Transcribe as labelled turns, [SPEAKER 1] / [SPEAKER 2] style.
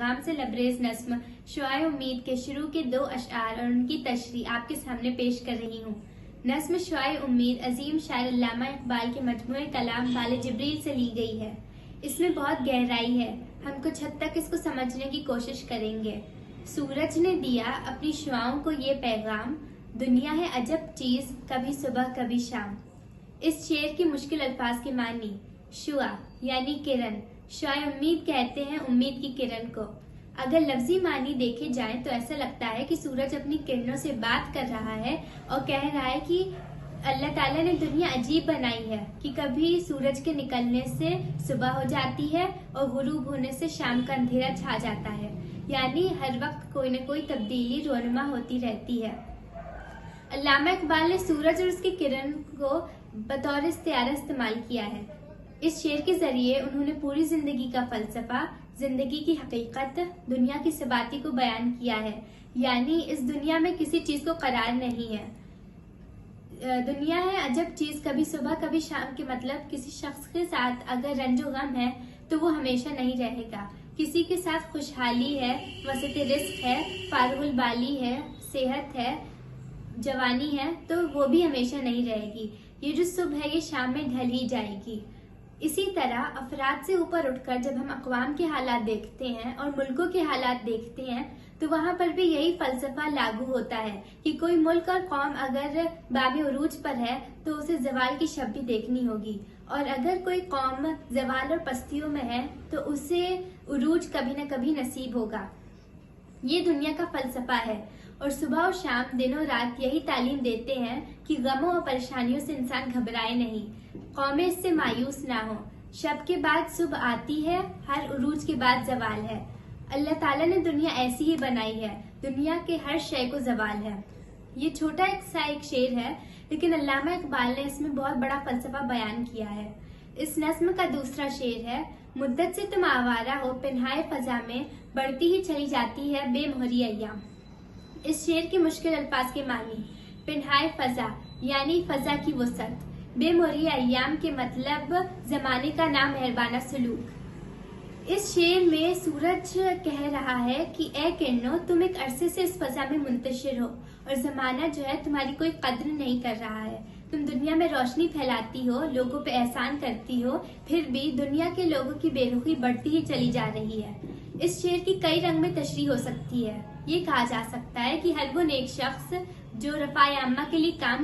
[SPEAKER 1] पैगाम से लबरेज नस्म शुआए उम्मीद के शुरू के 2 अशआर और उनकी तशरीह आपके सामने पेश कर रही हूँ। नस्म शुआए उम्मीद अजीम शायर अल्लामा इकबाल के मजमूए कलाम बाले जिब्रील से ली गई है। इसमें बहुत गहराई है, हम कुछ हद तक इसको समझने की कोशिश करेंगे। सूरज ने दिया अपनी शुआओं को ये पैगाम, दुनिया है अजब चीज, कभी सुबह कभी शाम। इस शेर की मुश्किल अल्फाज के मानी, शुआ यानी किरण, शुआए उम्मीद कहते हैं उम्मीद की किरण को। अगर लफ्जी मानी देखे जाएं तो ऐसा लगता है कि सूरज अपनी किरणों से बात कर रहा है और कह रहा है कि अल्लाह ताला ने दुनिया अजीब बनाई है कि कभी सूरज के निकलने से सुबह हो जाती है और गुरूब होने से शाम का अंधेरा छा जाता है, यानी हर वक्त कोई न कोई तब्दीली रोनुमा होती रहती है। अल्लामा इकबाल ने सूरज और उसकी किरण को बतौर इस्तिआरा इस्तेमाल किया है। इस शेर के जरिए उन्होंने पूरी जिंदगी का फलसफा, जिंदगी की हकीकत, दुनिया की सबाती को बयान किया है, यानी इस दुनिया में किसी चीज को करार नहीं है। दुनिया है अजब चीज, कभी सुबह कभी शाम के मतलब किसी शख्स के साथ अगर रंजो गम है तो वो हमेशा नहीं रहेगा। किसी के साथ खुशहाली है, वसत रिस्क है, फारुल बाली है, सेहत है, जवानी है, तो वो भी हमेशा नहीं रहेगी। ये जो सुबह है ये शाम में ढल ही जाएगी। इसी तरह अफराद से ऊपर उठकर जब हम अक़वाम के हालात देखते हैं और मुल्कों के हालात देखते हैं तो वहाँ पर भी यही फलसफा लागू होता है कि कोई मुल्क और कौम अगर बाब उरूज पर है तो उसे जवाल की शब भी देखनी होगी, और अगर कोई कौम जवाल और पस्तियों में है तो उसे उरूज कभी न कभी नसीब होगा। ये दुनिया का फलसफा है और सुबह और शाम दिनों रात यही तालीम देते हैं कि गमों और परेशानियों से इंसान घबराए नहीं, कौमें इससे मायूस ना हो। शब के बाद सुबह आती है, हर उरूज के बाद जवाल है। अल्लाह ताला ने दुनिया ऐसी ही बनाई है, दुनिया के हर शय को जवाल है। ये छोटा एक शेर है, लेकिन अल्लामा इकबाल ने इसमें बहुत बड़ा फलसफा बयान किया है। इस नस्म का दूसरा शेर है, मुद्दत से तुम आवारा हो, पिन्हाए फजा में बढ़ती ही चली जाती है बेमोहरी अय्याम। इस शेर की मुश्किल अल्फाज के मानी, पिन्हाए फजा यानी फजा की वसत, बेमोहरी अय्याम के मतलब जमाने का नामेहरबाना सलूक। इस शेर में सूरज कह रहा है कि ए किरणों, तुम एक अरसे से इस फजा में मुंतशिर हो और जमाना जो है तुम्हारी कोई कद्र नहीं कर रहा है। तुम दुनिया में रोशनी फैलाती हो, लोगों पे एहसान करती हो, फिर भी दुनिया के लोगों की बेरुखी बढ़ती ही चली जा रही है। इस शेर की कई रंग में तशरीह हो सकती है। ये कहा जा सकता है कि हर वो नेक शख्स जो रफ़ाए आम्मा के लिए काम